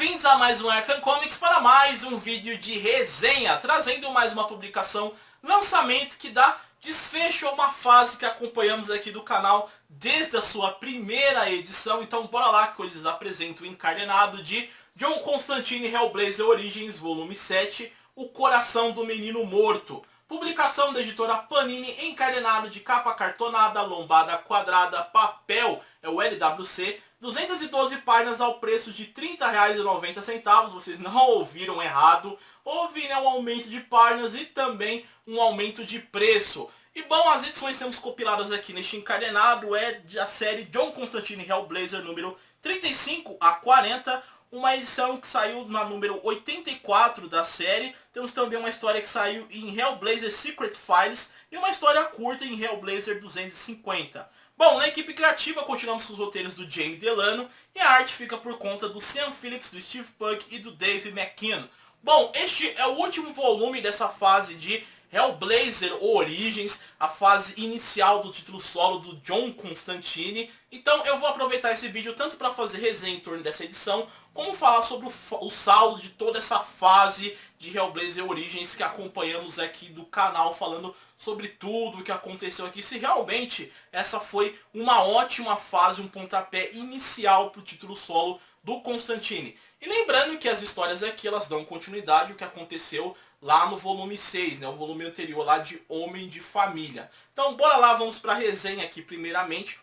Bem-vindos a mais um Arkham Comics para mais um vídeo de resenha, trazendo mais uma publicação, lançamento que dá desfecho a uma fase que acompanhamos aqui do canal desde a sua primeira edição. Então bora lá que eu lhes apresento o encadernado de John Constantine Hellblazer Origins, volume 7, O Coração do Menino Morto. Publicação da editora Panini, encadernado de capa cartonada, lombada quadrada, papel, é o LWC, 212 páginas ao preço de R$ 30,90, vocês não ouviram errado, houve um aumento de páginas e também um aumento de preço. E bom, as edições que temos compiladas aqui neste encadernado é da série John Constantine Hellblazer número 35 a 40, uma edição que saiu na número 84 da série. Temos também uma história que saiu em Hellblazer Secret Files e uma história curta em Hellblazer 250. Bom, na equipe criativa continuamos com os roteiros do Jamie Delano e a arte fica por conta do Sean Phillips, do Steve Pugh e do Dave McKean. Bom, este é o último volume dessa fase de Hellblazer Origins, a fase inicial do título solo do John Constantine. Então eu vou aproveitar esse vídeo tanto para fazer resenha em torno dessa edição, como falar sobre o saldo de toda essa fase de Hellblazer Origins que acompanhamos aqui do canal, falando sobre tudo o que aconteceu aqui, se realmente essa foi uma ótima fase, um pontapé inicial para o título solo do Constantine. E lembrando que as histórias aqui elas dão continuidade ao que aconteceu lá no volume 6, né, o volume anterior lá de Homem de Família. Então bora lá, vamos para a resenha aqui primeiramente,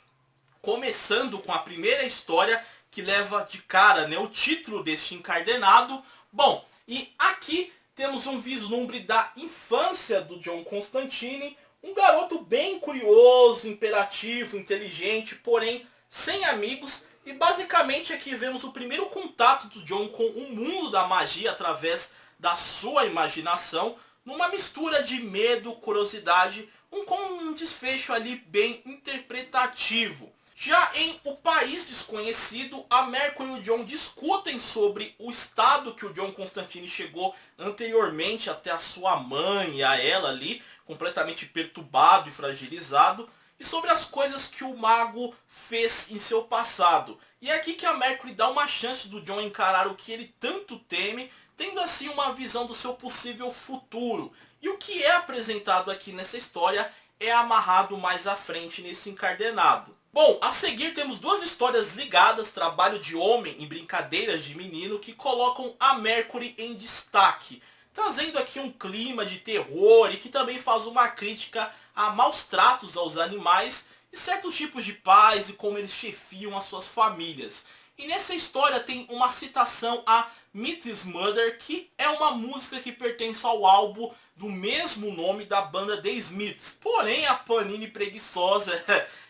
começando com a primeira história que leva de cara, né, o título deste encadernado. Bom, e aqui temos um vislumbre da infância do John Constantine, um garoto bem curioso, imperativo, inteligente, porém sem amigos. E basicamente aqui vemos o primeiro contato do John com o mundo da magia através da sua imaginação, numa mistura de medo, curiosidade, com um desfecho ali bem interpretativo. Já em O País Desconhecido, a Mercury e o John discutem sobre o estado que o John Constantine chegou anteriormente até a sua mãe e a ela ali, completamente perturbado e fragilizado, e sobre as coisas que o mago fez em seu passado. E é aqui que a Mercury dá uma chance do John encarar o que ele tanto teme, tendo assim uma visão do seu possível futuro. E o que é apresentado aqui nessa história é amarrado mais à frente nesse encadernado. Bom, a seguir temos duas histórias ligadas, Trabalho de Homem e Brincadeiras de Menino, que colocam a Mercury em destaque, trazendo aqui um clima de terror e que também faz uma crítica a maus tratos aos animais e certos tipos de pais e como eles chefiam as suas famílias. E nessa história tem uma citação a Meet Mother, que é uma música que pertence ao álbum do mesmo nome da banda The Smiths. Porém, a Panini preguiçosa,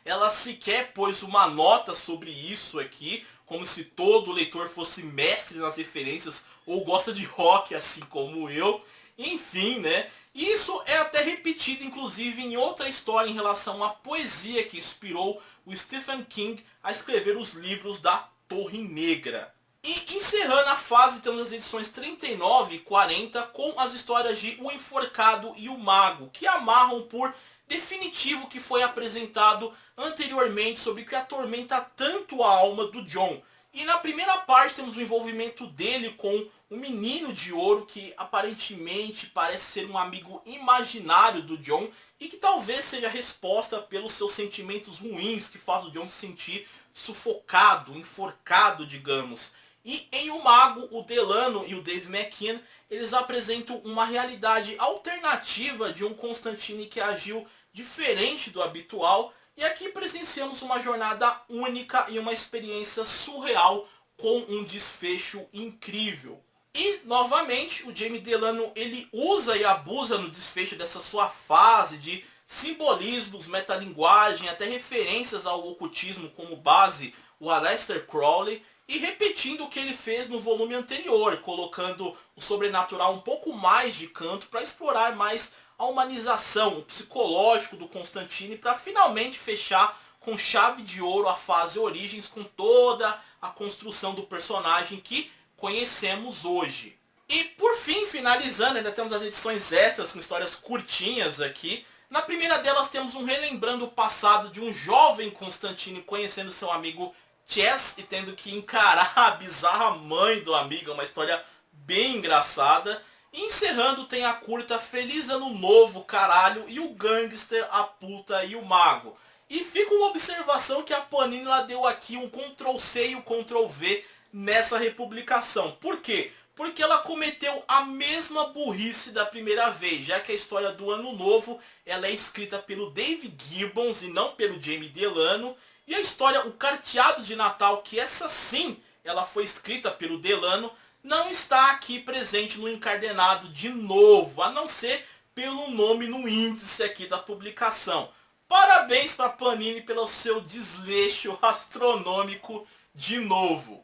ela sequer pôs uma nota sobre isso aqui, como se todo leitor fosse mestre nas referências ou gosta de rock, assim como eu. Enfim, né? Isso é até repetido, inclusive, em outra história em relação à poesia que inspirou o Stephen King a escrever os livros da Torre Negra. E encerrando a fase, temos as edições 39 e 40 com as histórias de O Enforcado e o Mago, que amarram por definitivo que foi apresentado anteriormente sobre o que atormenta tanto a alma do John. E na primeira parte temos o envolvimento dele com o Menino de Ouro, que aparentemente parece ser um amigo imaginário do John e que talvez seja a resposta pelos seus sentimentos ruins que faz o John se sentir sufocado, enforcado, digamos. E em O Mago, o Delano e o Dave McKean, eles apresentam uma realidade alternativa de um Constantine que agiu diferente do habitual. E aqui presenciamos uma jornada única e uma experiência surreal com um desfecho incrível. E, novamente, o Jamie Delano ele usa e abusa no desfecho dessa sua fase de simbolismos, metalinguagem, até referências ao ocultismo como base o Aleister Crowley, e repetindo o que ele fez no volume anterior, colocando o sobrenatural um pouco mais de canto para explorar mais a humanização, o psicológico do Constantine, para finalmente fechar com chave de ouro a fase Origins, com toda a construção do personagem que conhecemos hoje. E por fim, finalizando, ainda temos as edições extras com histórias curtinhas aqui. Na primeira delas temos um relembrando o passado de um jovem Constantine conhecendo seu amigo Chess e tendo que encarar a bizarra mãe do amigo, uma história bem engraçada. E encerrando tem a curta Feliz Ano Novo, caralho, e o Gangster, a puta e o mago. E fica uma observação que a Panini ela deu aqui um Ctrl+C e um Ctrl+V nessa republicação. Por quê? Porque ela cometeu a mesma burrice da primeira vez, já que a história do Ano Novo ela é escrita pelo Dave Gibbons e não pelo Jamie Delano. E a história O Carteado de Natal, que essa sim ela foi escrita pelo Delano, não está aqui presente no encadernado de novo, a não ser pelo nome no índice aqui da publicação. Parabéns para Panini pelo seu desleixo astronômico de novo.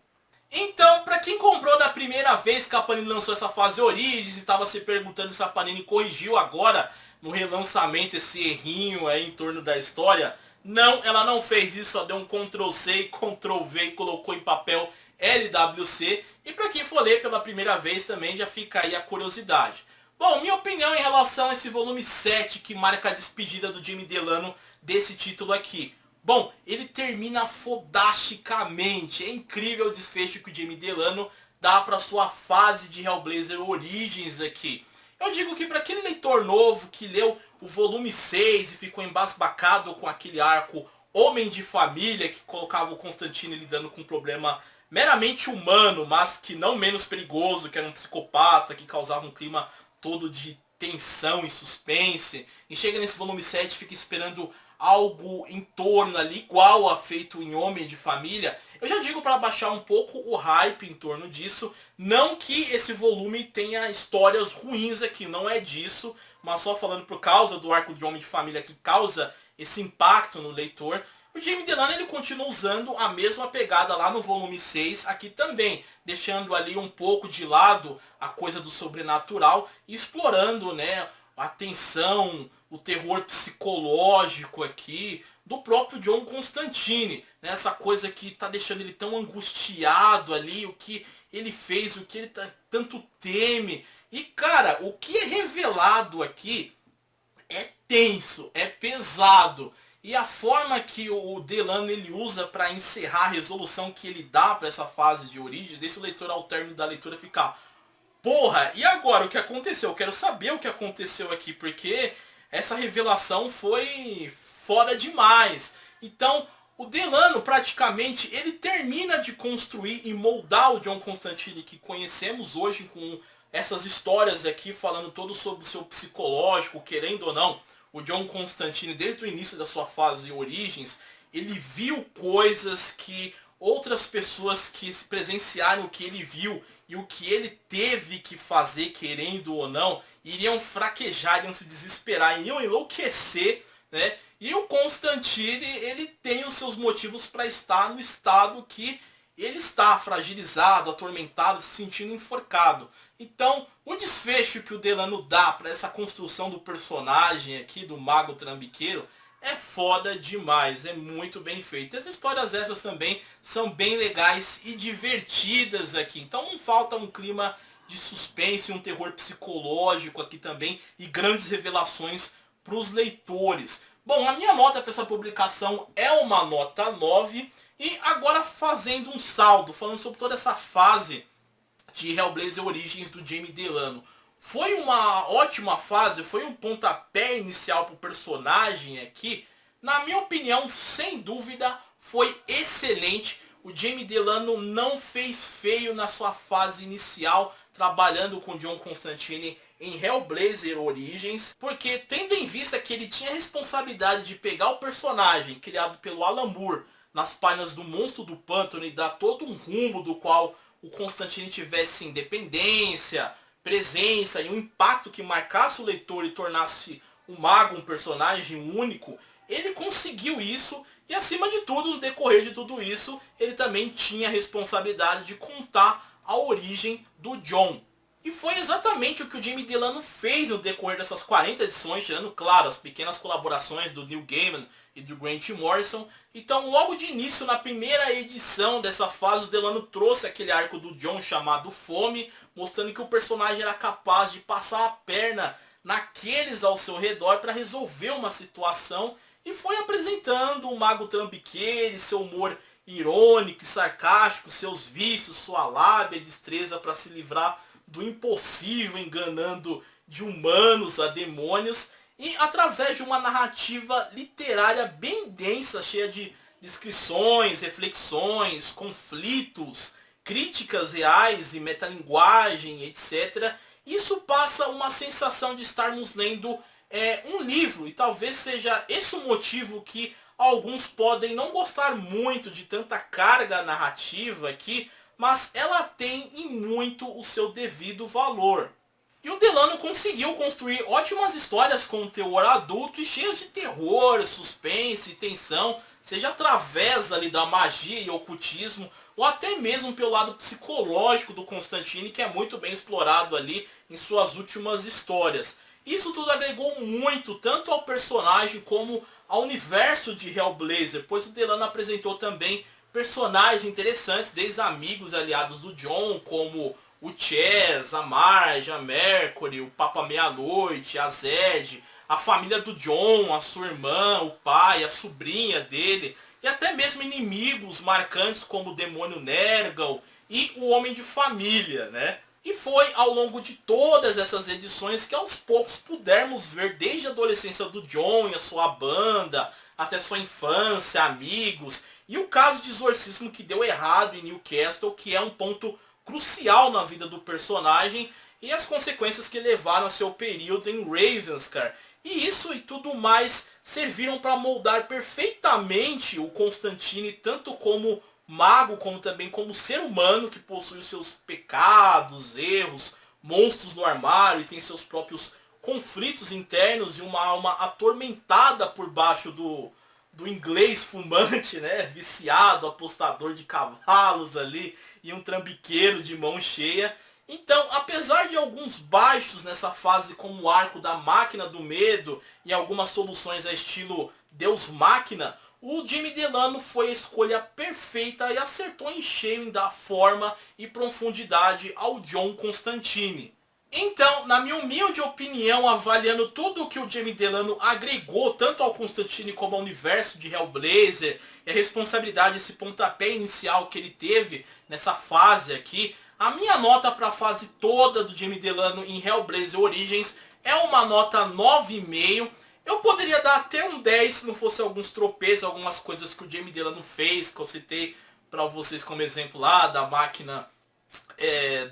Então, para quem comprou da primeira vez que a Panini lançou essa fase Origins e estava se perguntando se a Panini corrigiu agora no relançamento esse errinho aí em torno da história, não, ela não fez isso, só deu um Ctrl+C e Ctrl+V e colocou em papel LWC. E para quem for ler pela primeira vez também já fica aí a curiosidade. Bom, minha opinião em relação a esse volume 7 que marca a despedida do Jamie Delano desse título aqui. Bom, ele termina fodasticamente. É incrível o desfecho que o Jamie Delano dá para sua fase de Hellblazer Origins aqui. Eu digo que para aquele leitor novo que leu o volume 6 e ficou embasbacado com aquele arco Homem de Família, que colocava o Constantine lidando com um problema meramente humano, mas que não menos perigoso, que era um psicopata, que causava um clima todo de tensão e suspense, e chega nesse volume 7 e fica esperando algo em torno ali, igual a feito em Homem de Família. Eu já digo para baixar um pouco o hype em torno disso, não que esse volume tenha histórias ruins aqui, não é disso, mas só falando por causa do arco de Homem de Família que causa esse impacto no leitor. O Jamie Delano ele continua usando a mesma pegada lá no volume 6, aqui também, deixando ali um pouco de lado a coisa do sobrenatural e explorando, né, a tensão, o terror psicológico aqui do próprio John Constantine, né, essa coisa que está deixando ele tão angustiado ali, o que ele fez, o que ele tanto teme. E cara, o que é revelado aqui é tenso, é pesado. E a forma que o Delano ele usa para encerrar a resolução que ele dá para essa fase de origem, deixa o leitor ao término da leitura ficar: porra, e agora o que aconteceu? Eu quero saber o que aconteceu aqui, porque essa revelação foi foda demais. Então, o Delano praticamente ele termina de construir e moldar o John Constantine que conhecemos hoje com essas histórias aqui falando todo sobre o seu psicológico, querendo ou não. O John Constantine, desde o início da sua fase de Origins, ele viu coisas que outras pessoas que presenciaram o que ele viu e o que ele teve que fazer, querendo ou não, iriam fraquejar, iriam se desesperar, iriam enlouquecer, né? E o Constantine, ele tem os seus motivos para estar no estado que ele está, fragilizado, atormentado, se sentindo enforcado. Então, o desfecho que o Delano dá para essa construção do personagem aqui, do Mago Trambiqueiro, é foda demais, é muito bem feito. As histórias essas também são bem legais e divertidas aqui. Então não falta um clima de suspense, um terror psicológico aqui também e grandes revelações para os leitores. Bom, a minha nota para essa publicação é uma nota 9. E agora fazendo um saldo, falando sobre toda essa fase de Hellblazer Origins do Jamie Delano. Foi uma ótima fase, foi um pontapé inicial para o personagem aqui. Na minha opinião, sem dúvida, foi excelente. O Jamie Delano não fez feio na sua fase inicial, trabalhando com John Constantine em Hellblazer Origins, porque tendo em vista que ele tinha a responsabilidade de pegar o personagem criado pelo Alan Moore nas páginas do Monstro do Pântano e dar todo um rumo do qual o Constantine tivesse independência, presença e um impacto que marcasse o leitor e tornasse o mago um personagem único, ele conseguiu isso e acima de tudo, no decorrer de tudo isso, ele também tinha a responsabilidade de contar a origem do John. E foi exatamente o que o Jamie Delano fez no decorrer dessas 40 edições, tirando, claro, as pequenas colaborações do Neil Gaiman e do Grant Morrison. Então, logo de início, na primeira edição dessa fase, o Delano trouxe aquele arco do John chamado Fome, mostrando que o personagem era capaz de passar a perna naqueles ao seu redor para resolver uma situação, e foi apresentando o Mago Trambiqueiro e seu humor irônico e sarcástico, seus vícios, sua lábia e destreza para se livrar do impossível, enganando de humanos a demônios, e através de uma narrativa literária bem densa, cheia de descrições, reflexões, conflitos, críticas reais e metalinguagem, etc. Isso passa uma sensação de estarmos lendo um livro, e talvez seja esse o motivo que alguns podem não gostar muito de tanta carga narrativa aqui, mas ela tem em muito o seu devido valor. E o Delano conseguiu construir ótimas histórias com teor adulto e cheias de terror, suspense e tensão, seja através ali da magia e ocultismo, ou até mesmo pelo lado psicológico do Constantine, que é muito bem explorado ali em suas últimas histórias. Isso tudo agregou muito, tanto ao personagem como ao universo de Hellblazer, pois o Delano apresentou também personagens interessantes, desde amigos aliados do Jon, como o Chess, a Marge, a Mercury, o Papa Meia-Noite, a Zed, a família do Jon, a sua irmã, o pai, a sobrinha dele, e até mesmo inimigos marcantes como o demônio Nergal e o Homem de Família, né? E foi ao longo de todas essas edições que aos poucos pudemos ver desde a adolescência do Jon e a sua banda, até sua infância, amigos, e o caso de exorcismo que deu errado em Newcastle, que é um ponto crucial na vida do personagem, e as consequências que levaram a seu período em Ravenscar. E isso e tudo mais serviram para moldar perfeitamente o Constantine, tanto como mago, como também como ser humano, que possui os seus pecados, erros, monstros no armário e tem seus próprios conflitos internos e uma alma atormentada por baixo do inglês fumante, né, viciado, apostador de cavalos ali e um trambiqueiro de mão cheia. Então, apesar de alguns baixos nessa fase como o arco da Máquina do Medo e algumas soluções a estilo Deus Máquina, o Jamie Delano foi a escolha perfeita e acertou em cheio em dar forma e profundidade ao John Constantine. Então, na minha humilde opinião, avaliando tudo o que o Jamie Delano agregou, tanto ao Constantine como ao universo de Hellblazer, e a responsabilidade, esse pontapé inicial que ele teve nessa fase aqui, a minha nota para a fase toda do Jamie Delano em Hellblazer Origins é uma nota 9,5. Eu poderia dar até um 10 se não fosse alguns tropeços, algumas coisas que o Jamie Delano fez, que eu citei para vocês como exemplo lá, da Máquina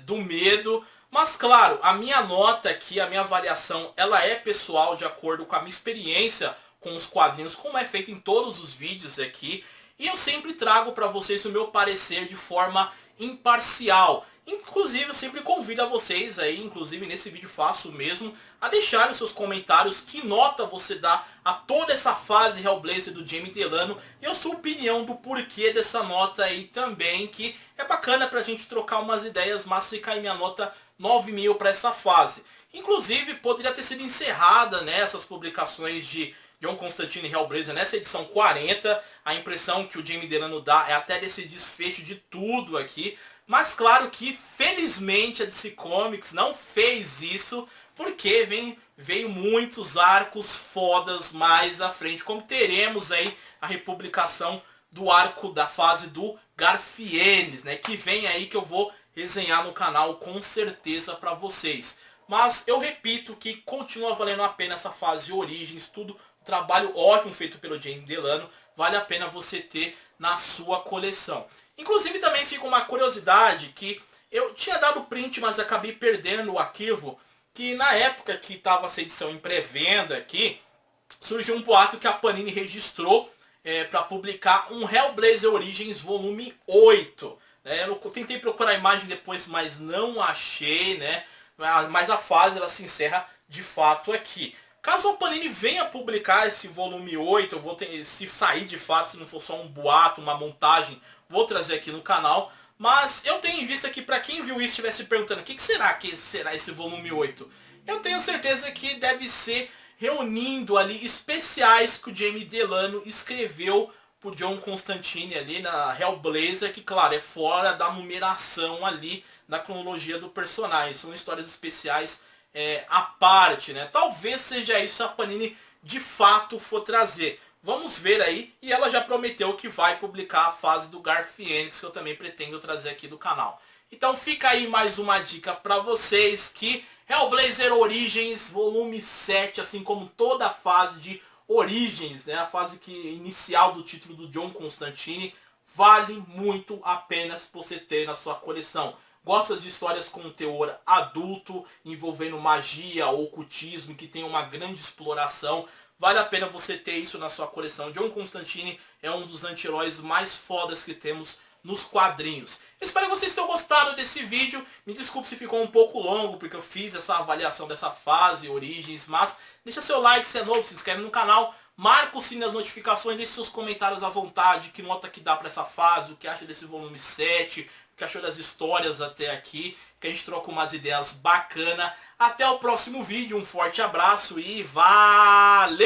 do Medo. Mas claro, a minha nota aqui, a minha avaliação, ela é pessoal, de acordo com a minha experiência com os quadrinhos, como é feito em todos os vídeos aqui. E eu sempre trago para vocês o meu parecer de forma imparcial. Inclusive, eu sempre convido a vocês aí, inclusive nesse vídeo faço mesmo, a deixarem os seus comentários que nota você dá a toda essa fase Hellblazer do Jamie Delano e a sua opinião do porquê dessa nota aí também, que é bacana pra gente trocar umas ideias, mas fica aí minha nota 9,5 para essa fase. Inclusive, poderia ter sido encerrada nessas publicações de John Constantine Hellblazer nessa edição 40. A impressão que o Jamie Delano dá é até desse desfecho de tudo aqui. Mas claro que, felizmente, a DC Comics não fez isso, porque veio muitos arcos fodas mais à frente, como teremos aí a republicação do arco da fase do Garfienes, né, que vem aí, que eu vou resenhar no canal com certeza para vocês. Mas eu repito que continua valendo a pena essa fase de Origins, tudo, um trabalho ótimo feito pelo Jamie Delano, vale a pena você ter na sua coleção. Inclusive também fica uma curiosidade que eu tinha dado print, mas acabei perdendo o arquivo, que na época que estava essa edição em pré-venda aqui, surgiu um boato que a Panini registrou para publicar um Hellblazer Origins volume 8. Eu tentei procurar a imagem depois, mas não achei, né? Mas a fase ela se encerra de fato aqui. Caso a Panini venha publicar esse volume 8, eu vou se sair de fato, se não for só um boato, uma montagem, vou trazer aqui no canal. Mas eu tenho em vista que para quem viu isso estivesse perguntando o que será esse volume 8, eu tenho certeza que deve ser reunindo ali especiais que o Jamie Delano escreveu pro John Constantine ali na Hellblazer, que claro, é fora da numeração ali, da cronologia do personagem. São histórias especiais à parte, né? Talvez seja isso a Panini de fato for trazer. vamos ver aí. E ela já prometeu que vai publicar a fase do Garfienix, que eu também pretendo trazer aqui do canal. Então fica aí mais uma dica para vocês, que Hellblazer Origins volume 7, assim como toda a fase de Origins, né, a fase inicial do título do John Constantine, vale muito a pena você ter na sua coleção. Gosta de histórias com teor adulto, envolvendo magia, ocultismo, que tem uma grande exploração, vale a pena você ter isso na sua coleção. John Constantine é um dos anti-heróis mais fodas que temos nos quadrinhos. Espero que vocês tenham gostado desse vídeo. Me desculpe se ficou um pouco longo, porque eu fiz essa avaliação dessa fase, Origins, mas deixa seu like se é novo, se inscreve no canal, marca o sininho das notificações, deixe seus comentários à vontade, que nota que dá pra essa fase, o que acha desse volume 7, o que achou das histórias até aqui, que a gente troca umas ideias bacana. Até o próximo vídeo, um forte abraço e valeu!